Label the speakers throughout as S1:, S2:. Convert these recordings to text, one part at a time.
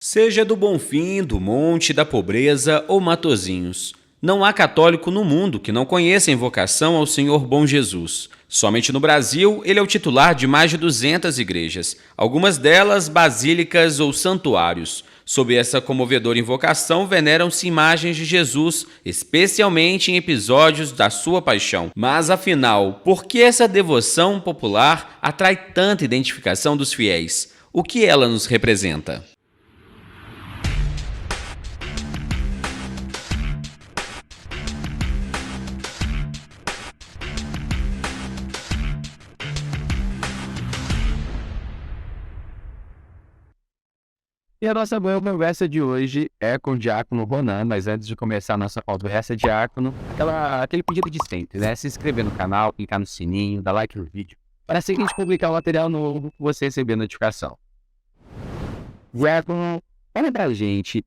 S1: Seja do Bonfim, do Monte, da Pobreza ou Matozinhos, não há católico no mundo que não conheça a invocação ao Senhor Bom Jesus. Somente no Brasil, ele é o titular de mais de 200 igrejas, algumas delas basílicas ou santuários. Sob essa comovedora invocação, veneram-se imagens de Jesus, especialmente em episódios da sua paixão. Mas afinal, por que essa devoção popular atrai tanta identificação dos fiéis? O que ela nos representa?
S2: E a nossa boa conversa de hoje é com o Diácono Ronan, mas antes de começar a nossa conversa, Diácono, aquele pedido de sempre, né? Se inscrever no canal, clicar no sininho, dar like no vídeo, para assim que a gente publicar um material novo, você receber notificação. Diácono, fala pra gente,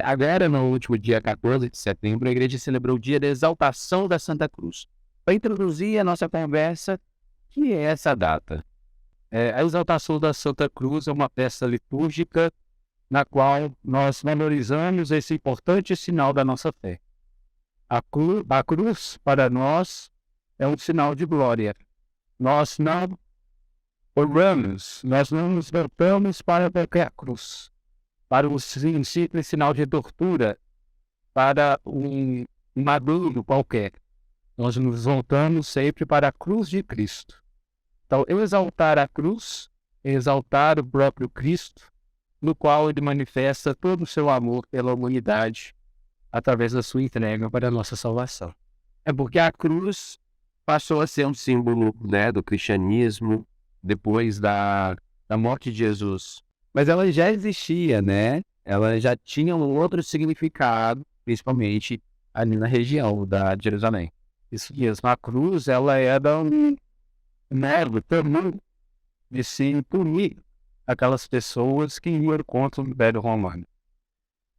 S2: agora no último dia 14 de setembro, a igreja celebrou o dia da exaltação da Santa Cruz. Para introduzir a nossa conversa, que é essa data? A exaltação da Santa Cruz é uma peça litúrgica na qual nós memorizamos esse importante sinal da nossa fé. A cruz, para nós, é um sinal de glória. Nós não oramos, nós não nos voltamos para qualquer cruz, para um simples sinal de tortura, para um maduro qualquer. Nós nos voltamos sempre para a cruz de Cristo. Então, exaltar a cruz, exaltar o próprio Cristo, no qual ele manifesta todo o seu amor pela humanidade através da sua entrega para a nossa salvação. É porque a cruz passou a ser um símbolo, né, do cristianismo depois da morte de Jesus. Mas ela já existia, né? Ela já tinha um outro significado, principalmente ali na região da Jerusalém. Isso mesmo, a cruz, ela era um mero tamanho de se punir aquelas pessoas que iam contra o Império Romano.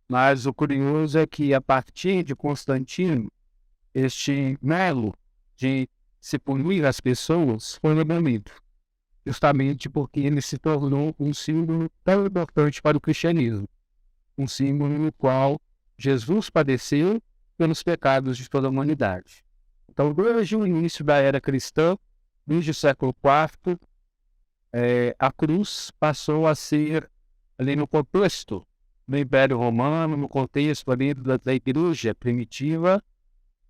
S2: Mas o curioso é que, a partir de Constantino, este melo de se punir as pessoas foi abolido, justamente porque ele se tornou um símbolo tão importante para o cristianismo, um símbolo no qual Jesus padeceu pelos pecados de toda a humanidade. Então, desde o início da era cristã, desde o século IV, a cruz passou a ser, ali no contexto do Império Romano, no contexto ali da igreja primitiva,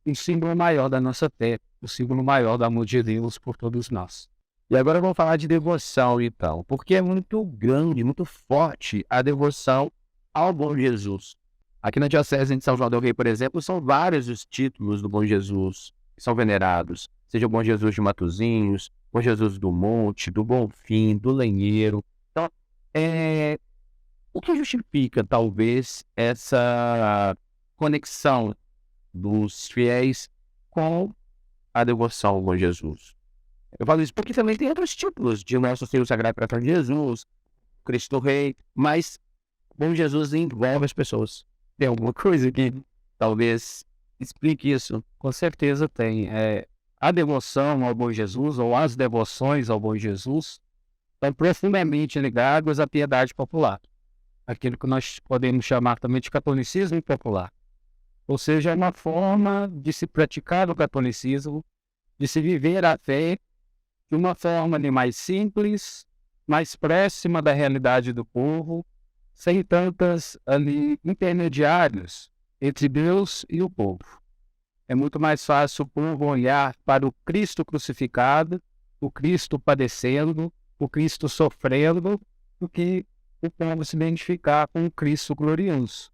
S2: um símbolo maior da nossa fé, o símbolo maior do amor de Deus por todos nós. E agora vamos falar de devoção, então, porque é muito grande, muito forte a devoção ao Bom Jesus. Aqui na Diocese de São João del Rei, por exemplo, são vários os títulos do Bom Jesus que são venerados, seja o Bom Jesus de Matozinhos, Bom Jesus do Monte, do Bonfim, do Lenheiro. Então, o que justifica, talvez, essa conexão dos fiéis com a devoção ao Bom Jesus? Eu falo isso porque também tem outros títulos de Nosso Senhor Sagrado Coração de Jesus, Cristo Rei, mas Bom Jesus envolve as pessoas. Tem alguma coisa que talvez explique isso? Com certeza tem. A devoção ao Bom Jesus, ou as devoções ao Bom Jesus, estão profundamente ligadas à piedade popular, aquilo que nós podemos chamar também de catolicismo popular. Ou seja, é uma forma de se praticar o catolicismo, de se viver a fé de uma forma mais simples, mais próxima da realidade do povo, sem tantas ali intermediários entre Deus e o povo. É muito mais fácil o povo olhar para o Cristo crucificado, o Cristo padecendo, o Cristo sofrendo, do que o povo se identificar com o Cristo glorioso.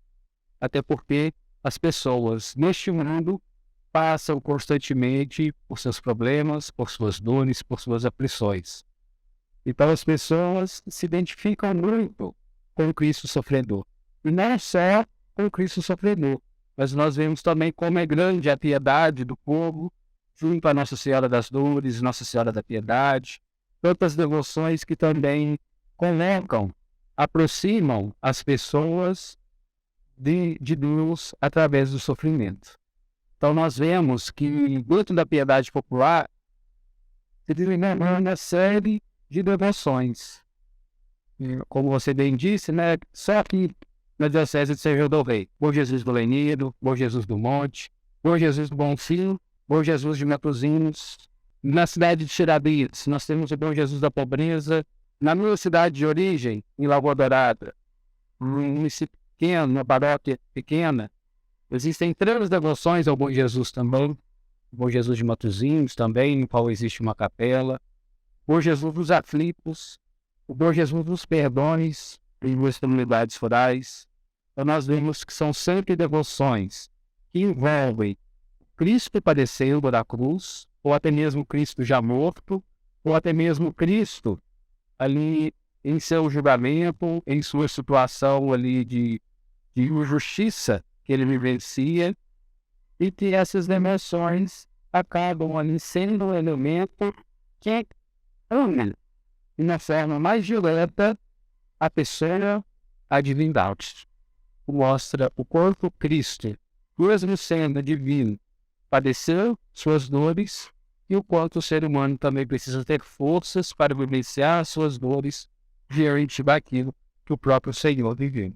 S2: Até porque as pessoas neste mundo passam constantemente por seus problemas, por suas dores, por suas aflições. Então as pessoas se identificam muito com o Cristo sofredor. E não só com o Cristo sofredor, mas nós vemos também como é grande a piedade do povo, junto a Nossa Senhora das Dores, Nossa Senhora da Piedade, tantas devoções que também conectam, aproximam as pessoas de Deus através do sofrimento. Então nós vemos que, dentro da piedade popular, se desenvolve uma série de devoções. como você bem disse, né? Só aqui na Diocese de Serra do Rei. Bom Jesus do Leneiro, Bom Jesus do Monte, Bom Jesus do Bonfim, Bom Jesus de Matozinhos. Na cidade de Tiradentes, nós temos o Bom Jesus da Pobreza. Na minha cidade de origem, em Lagoa Dourada, um município pequeno, uma paróquia pequena, existem 3 devoções ao Bom Jesus também. O Bom Jesus de Matozinhos também, no qual existe uma capela. Bom Jesus dos Aflitos, o Bom Jesus dos Perdões, em 2 comunidades rurais. Então nós vemos que são sempre devoções que envolvem Cristo padecendo da cruz, ou até mesmo Cristo já morto, ou até mesmo Cristo ali em seu julgamento, em sua situação ali de injustiça que ele vivencia, e que essas dimensões acabam ali sendo um elemento que ama, de uma forma mais direta, a pessoa, a divindade. Mostra o corpo Cristo, mesmo sendo divino, padeceu suas dores, e o quanto o ser humano também precisa ter forças para vivenciar suas dores diante daquilo que o próprio Senhor viveu.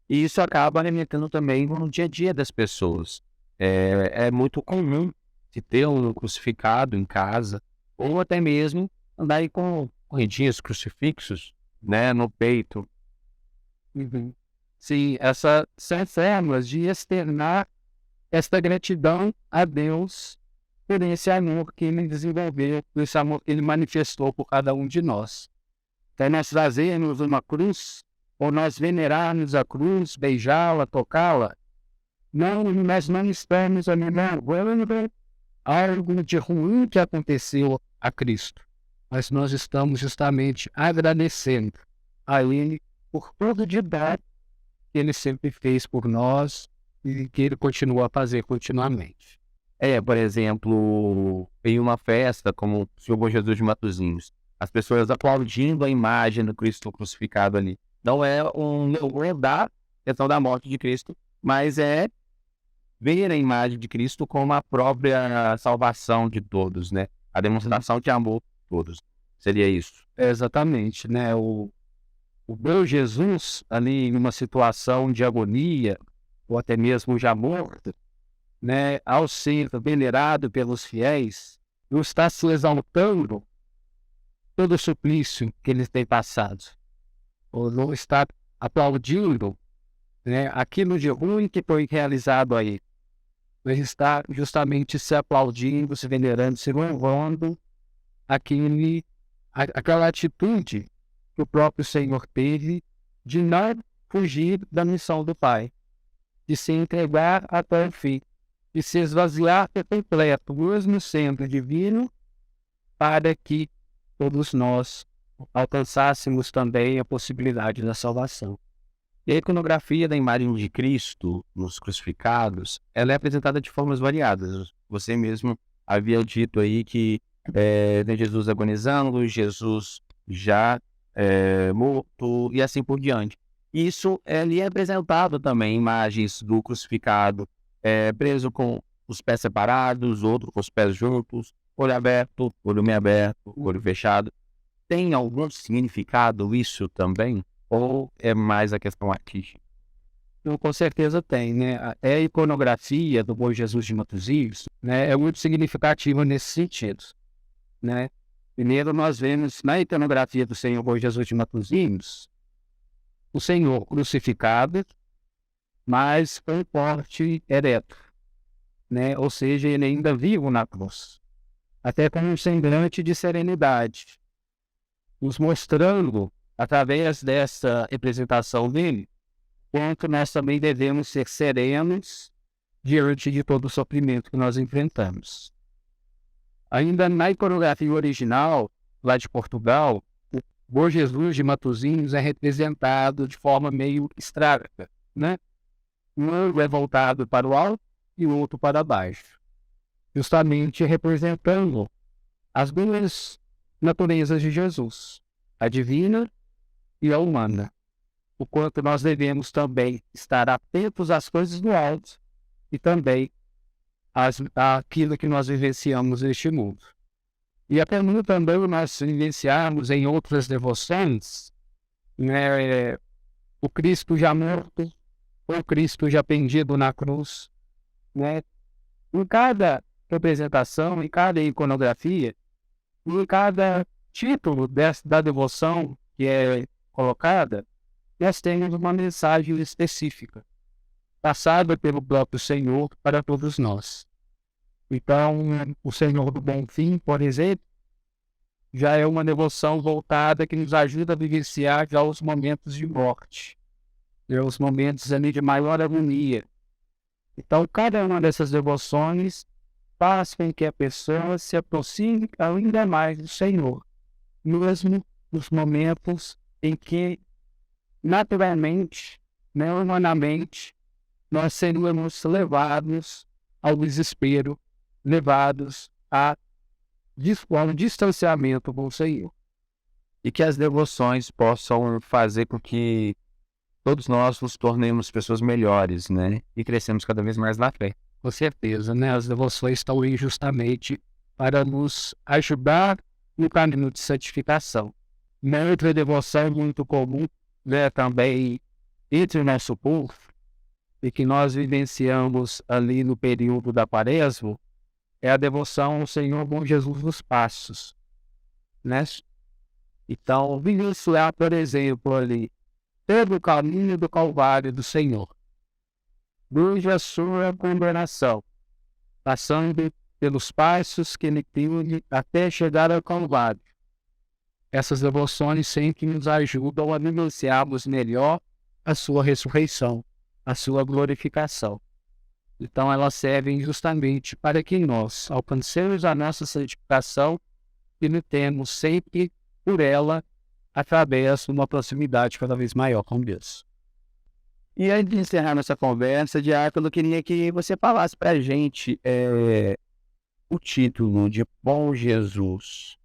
S2: E isso acaba alimentando também no dia a dia das pessoas. É muito comum se ter um crucificado em casa, ou até mesmo andar aí com correntinhas, crucifixos, né, no peito. Sim, são formas de externar esta gratidão a Deus por esse amor que ele desenvolveu, por esse amor que ele manifestou por cada um de nós. Então nós trazermos uma cruz, ou nós venerarmos a cruz, beijá-la, tocá-la, nós não estamos lembrando algo de ruim que aconteceu a Cristo, mas nós estamos justamente agradecendo a Ele por todo o de bom que Ele sempre fez por nós e que Ele continua a fazer continuamente. Por exemplo, em uma festa como o Senhor Bom Jesus de Matozinhos, as pessoas aplaudindo a imagem do Cristo crucificado ali. Não é um louvor da questão da morte de Cristo, mas é ver a imagem de Cristo como a própria salvação de todos, né? A demonstração de amor de todos. Seria isso. Exatamente, né? O meu Jesus, ali em uma situação de agonia, ou até mesmo já morto, né? Ao ser venerado pelos fiéis, não está se exaltando todo o suplício que eles têm passado, ou não está aplaudindo, né, aquilo de ruim que foi realizado aí, mas está justamente se aplaudindo, se venerando, se louvando aquela atitude que o próprio Senhor teve de não fugir da missão do Pai, de se entregar até o fim, de se esvaziar por completo, mesmo sendo divino, para que todos nós alcançássemos também a possibilidade da salvação. E a iconografia da imagem de Cristo nos crucificados, ela é apresentada de formas variadas. Você mesmo havia dito aí que tem Jesus agonizando, Jesus já morto e assim por diante. Isso lhe é apresentado também imagens do crucificado preso com os pés separados, outro com os pés juntos, olho aberto, olho meio aberto, olho fechado. Tem algum significado isso também? Ou é mais a questão artística? Então, com certeza tem, né? A iconografia do Bom Jesus de Matozinhos, né, é muito significativa nesse sentido, né? Primeiro nós vemos na iconografia do Senhor Bom Jesus de Matozinhos o Senhor crucificado, mas com porte ereto, né? Ou seja, ele ainda vivo na cruz, até com um semblante de serenidade, nos mostrando, através dessa representação dele, quanto nós também devemos ser serenos diante de todo o sofrimento que nós enfrentamos. Ainda na iconografia original, lá de Portugal, o Bom Jesus de Matozinhos é representado de forma meio abstrata, né? Um é voltado para o alto e o outro para baixo, justamente representando as duas naturezas de Jesus, a divina e a humana, o quanto nós devemos também estar atentos às coisas do alto e também àquilo que nós vivenciamos neste mundo. E até mesmo também nós vivenciarmos em outras devoções né? O Cristo já morto, o Cristo já pendido na cruz, né? Em cada representação, em cada iconografia, em cada título da devoção que é colocada, nós temos uma mensagem específica, passada pelo próprio Senhor para todos nós. Então, o Senhor do Bom Fim, por exemplo, já é uma devoção voltada que nos ajuda a vivenciar já os momentos de morte, os momentos ali de maior agonia. Então, cada uma dessas devoções faz com que a pessoa se aproxime ainda mais do Senhor, mesmo nos momentos em que, naturalmente, né, humanamente, nós seremos levados ao desespero, levados a um distanciamento com o Senhor.
S3: E que as devoções possam fazer com que todos nós nos tornemos pessoas melhores, né? E crescemos cada vez mais na fé.
S2: Com certeza, né? As devoções estão aí justamente para nos ajudar no caminho de santificação. Uma outra devoção muito comum, né, também entre o nosso povo, e que nós vivenciamos ali no período da Quaresma, é a devoção ao Senhor Bom Jesus dos Passos, né? Então, vivenciar, por exemplo, ali, todo o caminho do Calvário do Senhor, desde a sua condenação, passando pelos passos que ele teve até chegar ao Calvário. Essas devoções sempre nos ajudam a vivenciarmos melhor a sua ressurreição, a sua glorificação. Então, elas servem justamente para que nós alcancemos a nossa santificação e lutemos sempre por ela através de uma proximidade cada vez maior com Deus.
S3: E antes de encerrar nossa conversa, Diácono, eu queria que você falasse para a gente o título de Bom Jesus.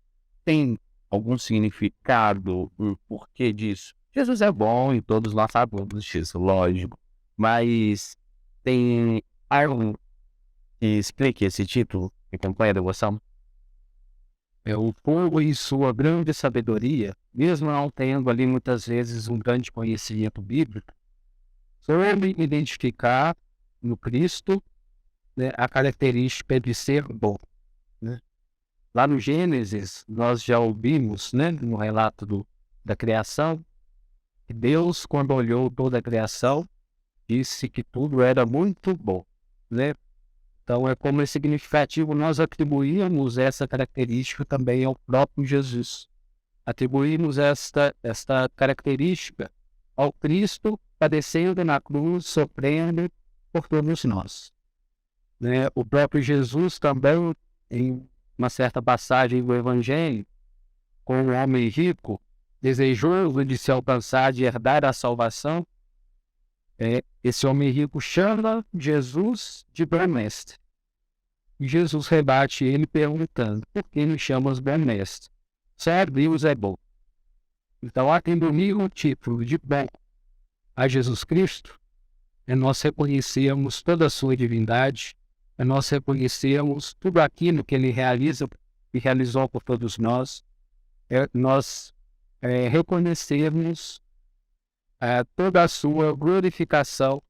S3: Tem algum significado, um porquê disso? Jesus é bom e todos nós sabemos disso, lógico. Mas tem algo que explique esse título que acompanha a devoção?
S2: O povo, em sua grande sabedoria, mesmo não tendo ali muitas vezes um grande conhecimento bíblico, soube identificar no Cristo, né, a característica de ser bom, né? Lá no Gênesis, nós já ouvimos, né, no relato da criação, que Deus, quando olhou toda a criação, disse que tudo era muito bom, né? Então, é como é significativo nós atribuirmos essa característica também ao próprio Jesus. Atribuirmos esta característica ao Cristo padecendo na cruz, sofrendo por todos nós, né? O próprio Jesus também, em uma certa passagem do Evangelho, com o homem rico, desejoso de se alcançar, de herdar a salvação, esse homem rico chama Jesus de bom mestre. E Jesus rebate ele perguntando: por que nos chamas bom mestre? Só Deus é bom. Então, atribuir o título de bom a Jesus Cristo é nós reconhecermos toda a sua divindade, é nós reconhecermos tudo aquilo que ele realiza e realizou por todos nós, é nós reconhecermos toda a sua glorificação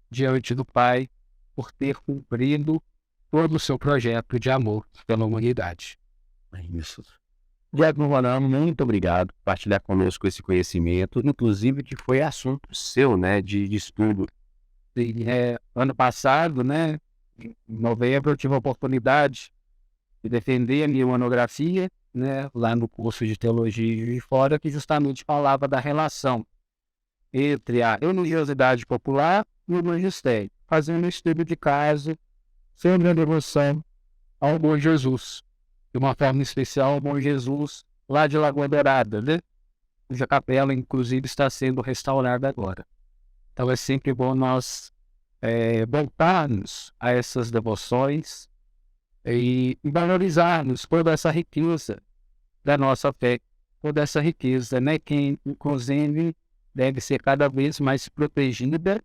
S2: diante do Pai por ter cumprido todo o seu projeto de amor pela humanidade.
S3: É isso. Diácono Ronaldo, muito obrigado por partilhar conosco esse conhecimento, inclusive que foi assunto seu, né, de estudo.
S2: E, ano passado, né, em novembro, eu tive a oportunidade de defender a minha monografia, né, lá no curso de Teologia de Fora, que justamente falava da relação entre a religiosidade popular e o magistério, fazendo um estudo de caso sobre a devoção ao Bom Jesus, de uma forma especial ao Bom Jesus lá de Lagoa Dourada, né? Cuja capela, inclusive, está sendo restaurada agora. Então é sempre bom nós voltarmos a essas devoções e valorizarmos toda essa riqueza da nossa fé, toda essa riqueza, né? Que, inclusive, deve ser cada vez mais protegida,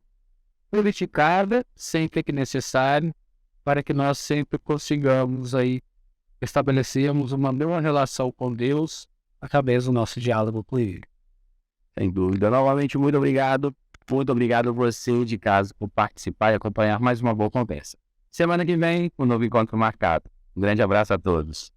S2: purificada, sempre que necessário, para que nós sempre consigamos aí estabelecermos uma boa relação com Deus através do nosso diálogo com Ele.
S3: Sem dúvida. Novamente, muito obrigado. Muito obrigado você de casa por participar e acompanhar mais uma boa conversa. Semana que vem, um novo encontro marcado. Um grande abraço a todos.